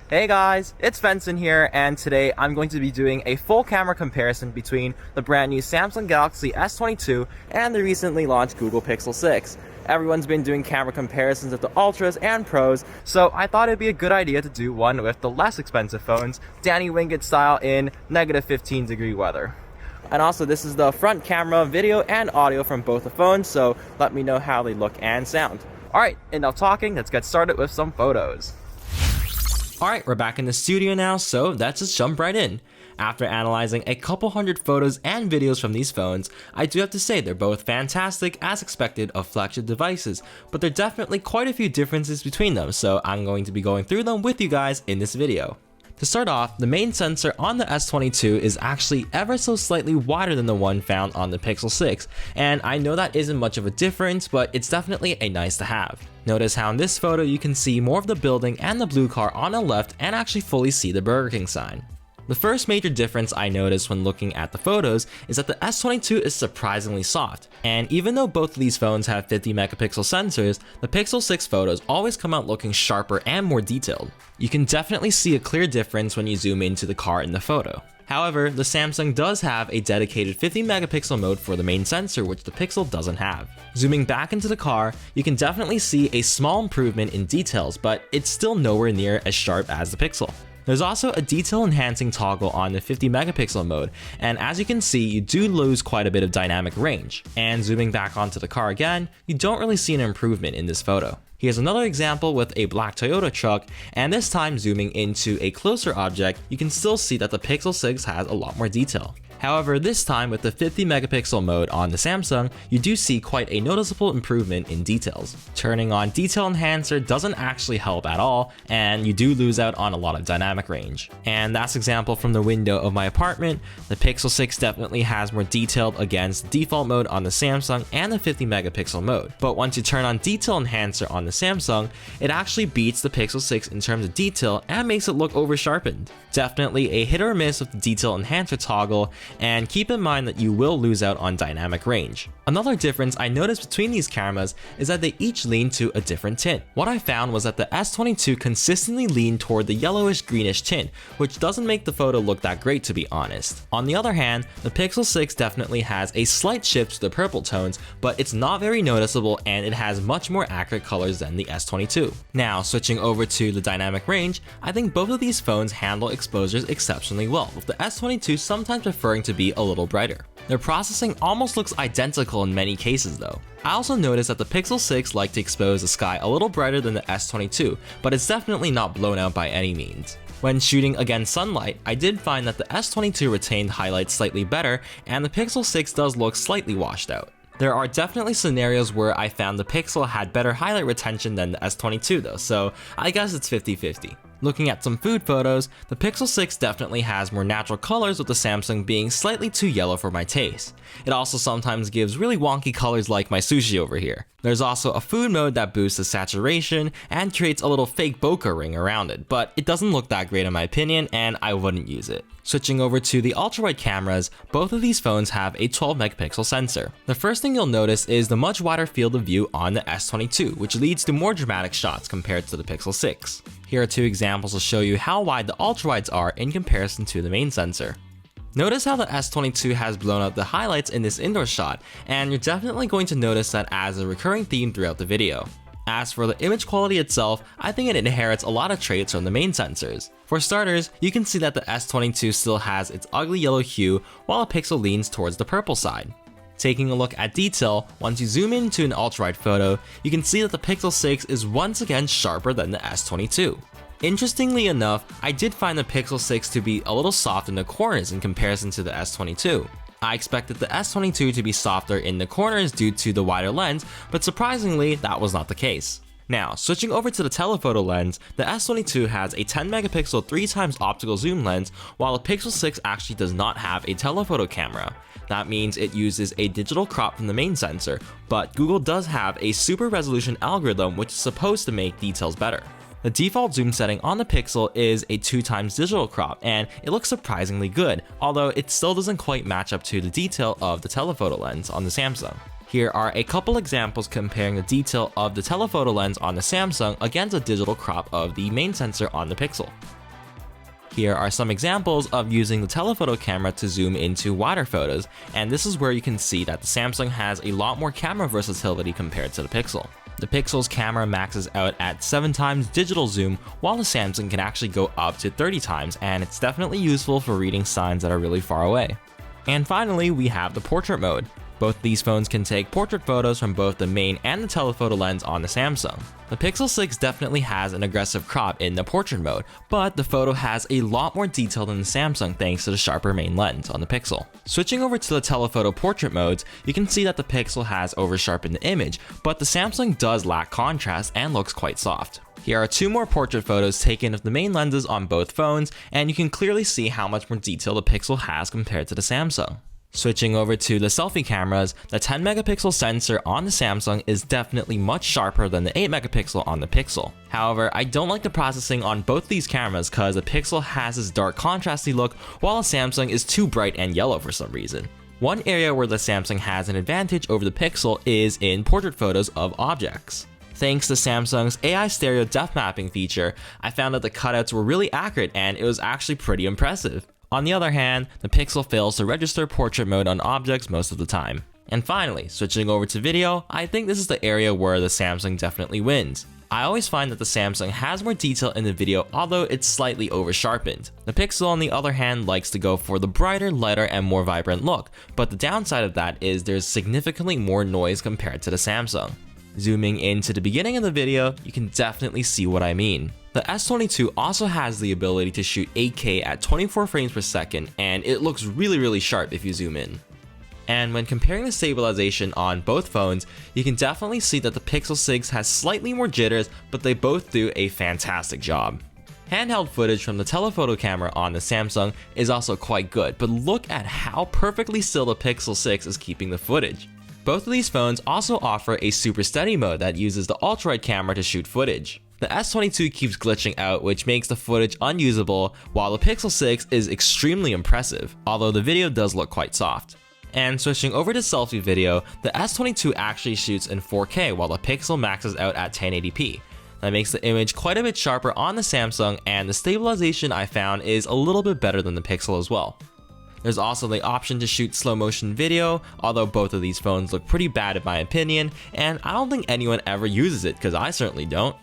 Hey guys, it's Benson here, and today I'm going to be doing a full camera comparison between the brand new Samsung Galaxy S22 and the recently launched Google Pixel 6. Everyone's been doing camera comparisons of the Ultras and Pros, so I thought it'd be a good idea to do one with the less expensive phones, Danny Wingate style in negative 15-degree weather. And also, this is the front camera, video, and audio from both the phones, so let me know how they look and sound. Alright, enough talking, let's get started with some photos. Alright, we're back in the studio now, so let's just jump right in. After analyzing a couple hundred photos and videos from these phones, I do have to say they're both fantastic as expected of flagship devices, but there are definitely quite a few differences between them, so I'm going to be going through them with you guys in this video. To start off, the main sensor on the S22 is actually ever so slightly wider than the one found on the Pixel 6, and I know that isn't much of a difference, but it's definitely a nice to have. Notice how in this photo you can see more of the building and the blue car on the left and actually fully see the Burger King sign. The first major difference I noticed when looking at the photos is that the S22 is surprisingly soft, and even though both of these phones have 50 megapixel sensors, the Pixel 6 photos always come out looking sharper and more detailed. You can definitely see a clear difference when you zoom into the car in the photo. However, the Samsung does have a dedicated 50 megapixel mode for the main sensor, which the Pixel doesn't have. Zooming back into the car, you can definitely see a small improvement in details, but it's still nowhere near as sharp as the Pixel. There's also a detail enhancing toggle on the 50 megapixel mode, and as you can see, you do lose quite a bit of dynamic range. And zooming back onto the car again, you don't really see an improvement in this photo. Here's another example with a black Toyota truck, and this time zooming into a closer object, you can still see that the Pixel 6 has a lot more detail. However, this time with the 50 megapixel mode on the Samsung, you do see quite a noticeable improvement in details. Turning on Detail Enhancer doesn't actually help at all, and you do lose out on a lot of dynamic range. And that's example from the window of my apartment. The Pixel 6 definitely has more detailed against default mode on the Samsung and the 50 megapixel mode. But once you turn on Detail Enhancer on the Samsung, it actually beats the Pixel 6 in terms of detail and makes it look over sharpened. Definitely a hit or miss with the Detail Enhancer toggle, and keep in mind that you will lose out on dynamic range. Another difference I noticed between these cameras is that they each lean to a different tint. What I found was that the S22 consistently leaned toward the yellowish greenish tint, which doesn't make the photo look that great, to be honest. On the other hand, the Pixel 6 definitely has a slight shift to the purple tones, but it's not very noticeable and it has much more accurate colors than the S22. Now, switching over to the dynamic range, I think both of these phones handle exposures exceptionally well, with the S22 sometimes preferring to be a little brighter. Their processing almost looks identical in many cases though. I also noticed that the Pixel 6 liked to expose the sky a little brighter than the S22, but it's definitely not blown out by any means. When shooting against sunlight, I did find that the S22 retained highlights slightly better, and the Pixel 6 does look slightly washed out. There are definitely scenarios where I found the Pixel had better highlight retention than the S22 though, so I guess it's 50-50. Looking at some food photos, the Pixel 6 definitely has more natural colors, with the Samsung being slightly too yellow for my taste. It also sometimes gives really wonky colors like my sushi over here. There's also a food mode that boosts the saturation and creates a little fake bokeh ring around it, but it doesn't look that great in my opinion and I wouldn't use it. Switching over to the ultra-wide cameras, both of these phones have a 12 megapixel sensor. The first thing you'll notice is the much wider field of view on the S22, which leads to more dramatic shots compared to the Pixel 6. Here are two examples to show you how wide the ultra-wides are in comparison to the main sensor. Notice how the S22 has blown out the highlights in this indoor shot, and you're definitely going to notice that as a recurring theme throughout the video. As for the image quality itself, I think it inherits a lot of traits from the main sensors. For starters, you can see that the S22 still has its ugly yellow hue, while the Pixel leans towards the purple side. Taking a look at detail, once you zoom into an ultra-wide photo, you can see that the Pixel 6 is once again sharper than the S22. Interestingly enough, I did find the Pixel 6 to be a little soft in the corners in comparison to the S22. I expected the S22 to be softer in the corners due to the wider lens, but surprisingly, that was not the case. Now, switching over to the telephoto lens, the S22 has a 10 megapixel 3x optical zoom lens, while the Pixel 6 actually does not have a telephoto camera. That means it uses a digital crop from the main sensor, but Google does have a super resolution algorithm which is supposed to make details better. The default zoom setting on the Pixel is a 2x digital crop, and it looks surprisingly good, although it still doesn't quite match up to the detail of the telephoto lens on the Samsung. Here are a couple examples comparing the detail of the telephoto lens on the Samsung against a digital crop of the main sensor on the Pixel. Here are some examples of using the telephoto camera to zoom into wider photos, and this is where you can see that the Samsung has a lot more camera versatility compared to the Pixel. The Pixel's camera maxes out at 7 times digital zoom, while the Samsung can actually go up to 30 times, and it's definitely useful for reading signs that are really far away. And finally, we have the portrait mode. Both these phones can take portrait photos from both the main and the telephoto lens on the Samsung. The Pixel 6 definitely has an aggressive crop in the portrait mode, but the photo has a lot more detail than the Samsung thanks to the sharper main lens on the Pixel. Switching over to the telephoto portrait modes, you can see that the Pixel has over-sharpened the image, but the Samsung does lack contrast and looks quite soft. Here are 2 more portrait photos taken of the main lenses on both phones, and you can clearly see how much more detail the Pixel has compared to the Samsung. Switching over to the selfie cameras, the 10 megapixel sensor on the Samsung is definitely much sharper than the 8 megapixel on the Pixel. However, I don't like the processing on both these cameras because the Pixel has this dark contrasty look while the Samsung is too bright and yellow for some reason. One area where the Samsung has an advantage over the Pixel is in portrait photos of objects. Thanks to Samsung's AI stereo depth mapping feature, I found that the cutouts were really accurate and it was actually pretty impressive. On the other hand, the Pixel fails to register portrait mode on objects most of the time. And finally, switching over to video, I think this is the area where the Samsung definitely wins. I always find that the Samsung has more detail in the video, although it's slightly over-sharpened. The Pixel, on the other hand, likes to go for the brighter, lighter, and more vibrant look, but the downside of that is there's significantly more noise compared to the Samsung. Zooming into the beginning of the video, you can definitely see what I mean. The S22 also has the ability to shoot 8K at 24 frames per second, and it looks really sharp if you zoom in. And when comparing the stabilization on both phones, you can definitely see that the Pixel 6 has slightly more jitters, but they both do a fantastic job. Handheld footage from the telephoto camera on the Samsung is also quite good, but look at how perfectly still the Pixel 6 is keeping the footage. Both of these phones also offer a super steady mode that uses the ultra-wide camera to shoot footage. The S22 keeps glitching out, which makes the footage unusable, while the Pixel 6 is extremely impressive, although the video does look quite soft. And switching over to selfie video, the S22 actually shoots in 4K while the Pixel maxes out at 1080p. That makes the image quite a bit sharper on the Samsung, and the stabilization I found is a little bit better than the Pixel as well. There's also the option to shoot slow motion video, although both of these phones look pretty bad in my opinion, and I don't think anyone ever uses it because I certainly don't.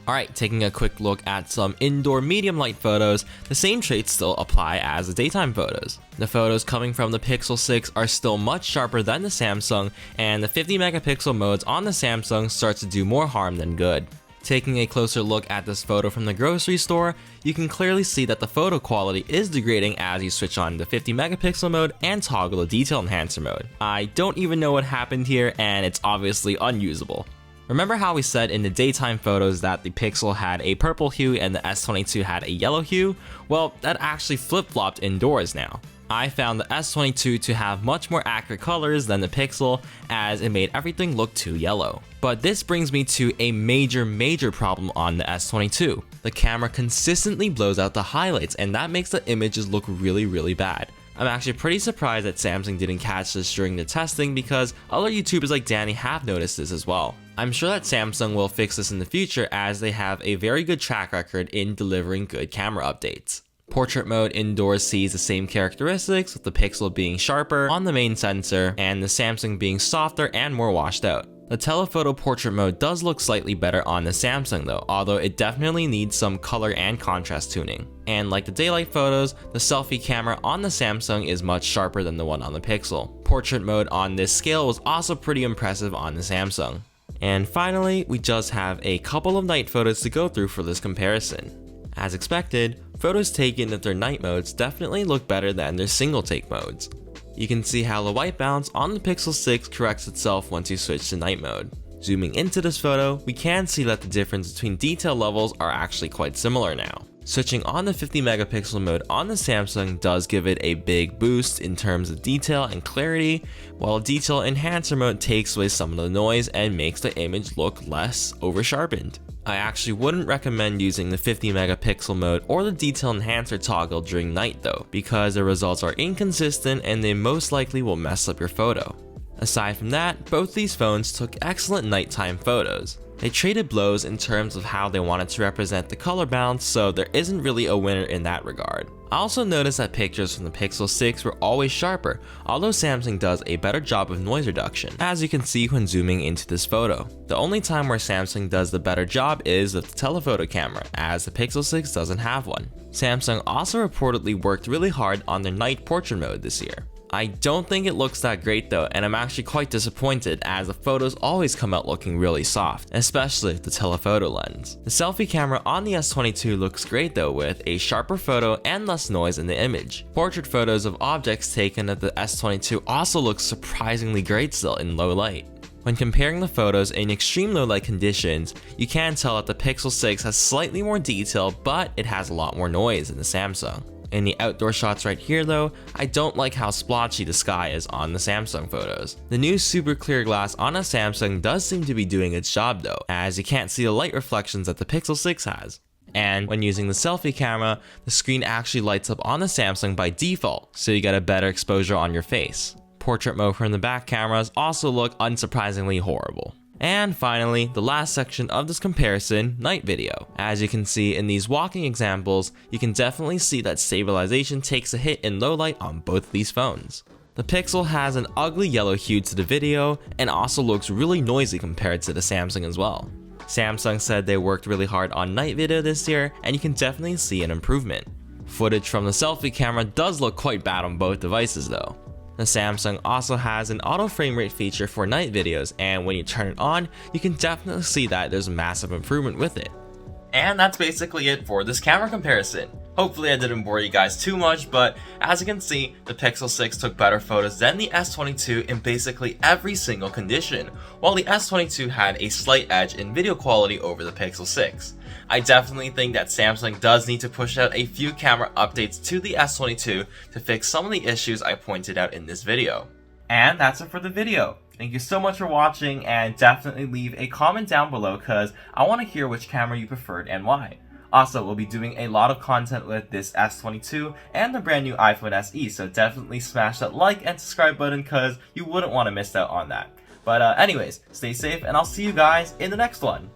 Alright, taking a quick look at some indoor medium light photos, the same traits still apply as the daytime photos. The photos coming from the Pixel 6 are still much sharper than the Samsung, and the 50 megapixel modes on the Samsung starts to do more harm than good. Taking a closer look at this photo from the grocery store, you can clearly see that the photo quality is degrading as you switch on the 50 megapixel mode and toggle the detail enhancer mode. I don't even know what happened here, and it's obviously unusable. Remember how we said in the daytime photos that the Pixel had a purple hue and the S22 had a yellow hue? Well, that actually flip-flopped indoors now. I found the S22 to have much more accurate colors than the Pixel, as it made everything look too yellow. But this brings me to a major problem on the S22. The camera consistently blows out the highlights, and that makes the images look really bad. I'm actually pretty surprised that Samsung didn't catch this during the testing because other YouTubers like Danny have noticed this as well. I'm sure that Samsung will fix this in the future as they have a very good track record in delivering good camera updates. Portrait mode indoors sees the same characteristics, with the Pixel being sharper on the main sensor and the Samsung being softer and more washed out. The telephoto portrait mode does look slightly better on the Samsung though, although it definitely needs some color and contrast tuning. And like the daylight photos, the selfie camera on the Samsung is much sharper than the one on the Pixel. Portrait mode on this scale was also pretty impressive on the Samsung. And finally, we just have a couple of night photos to go through for this comparison. As expected, photos taken at their night modes definitely look better than their single take modes. You can see how the white balance on the Pixel 6 corrects itself once you switch to night mode. Zooming into this photo, we can see that the difference between detail levels are actually quite similar now. Switching on the 50 megapixel mode on the Samsung does give it a big boost in terms of detail and clarity, while detail enhancer mode takes away some of the noise and makes the image look less over-sharpened. I actually wouldn't recommend using the 50 megapixel mode or the detail enhancer toggle during night though, because the results are inconsistent and they most likely will mess up your photo. Aside from that, both these phones took excellent nighttime photos. They traded blows in terms of how they wanted to represent the color balance, so there isn't really a winner in that regard. I also noticed that pictures from the Pixel 6 were always sharper, although Samsung does a better job of noise reduction, as you can see when zooming into this photo. The only time where Samsung does the better job is with the telephoto camera, as the Pixel 6 doesn't have one. Samsung also reportedly worked really hard on their night portrait mode this year. I don't think it looks that great though, and I'm actually quite disappointed as the photos always come out looking really soft, especially with the telephoto lens. The selfie camera on the S22 looks great though, with a sharper photo and less noise in the image. Portrait photos of objects taken at the S22 also look surprisingly great still in low light. When comparing the photos in extreme low light conditions, you can tell that the Pixel 6 has slightly more detail, but it has a lot more noise than the Samsung. In the outdoor shots right here though, I don't like how splotchy the sky is on the Samsung photos. The new super clear glass on a Samsung does seem to be doing its job though, as you can't see the light reflections that the Pixel 6 has. And when using the selfie camera, the screen actually lights up on the Samsung by default, so you get a better exposure on your face. Portrait mode from the back cameras also look unsurprisingly horrible. And finally, the last section of this comparison, night video. As you can see in these walking examples, you can definitely see that stabilization takes a hit in low light on both of these phones. The Pixel has an ugly yellow hue to the video and also looks really noisy compared to the Samsung as well. Samsung said they worked really hard on night video this year, and you can definitely see an improvement. Footage from the selfie camera does look quite bad on both devices though. The Samsung also has an auto frame rate feature for night videos, and when you turn it on, you can definitely see that there's a massive improvement with it. And that's basically it for this camera comparison. Hopefully I didn't bore you guys too much, but as you can see, the Pixel 6 took better photos than the S22 in basically every single condition, while the S22 had a slight edge in video quality over the Pixel 6. I definitely think that Samsung does need to push out a few camera updates to the S22 to fix some of the issues I pointed out in this video. And that's it for the video. Thank you so much for watching, and definitely leave a comment down below because I want to hear which camera you preferred and why. Also, we'll be doing a lot of content with this S22 and the brand new iPhone SE, so definitely smash that like and subscribe button because you wouldn't want to miss out on that. But anyways, stay safe and I'll see you guys in the next one.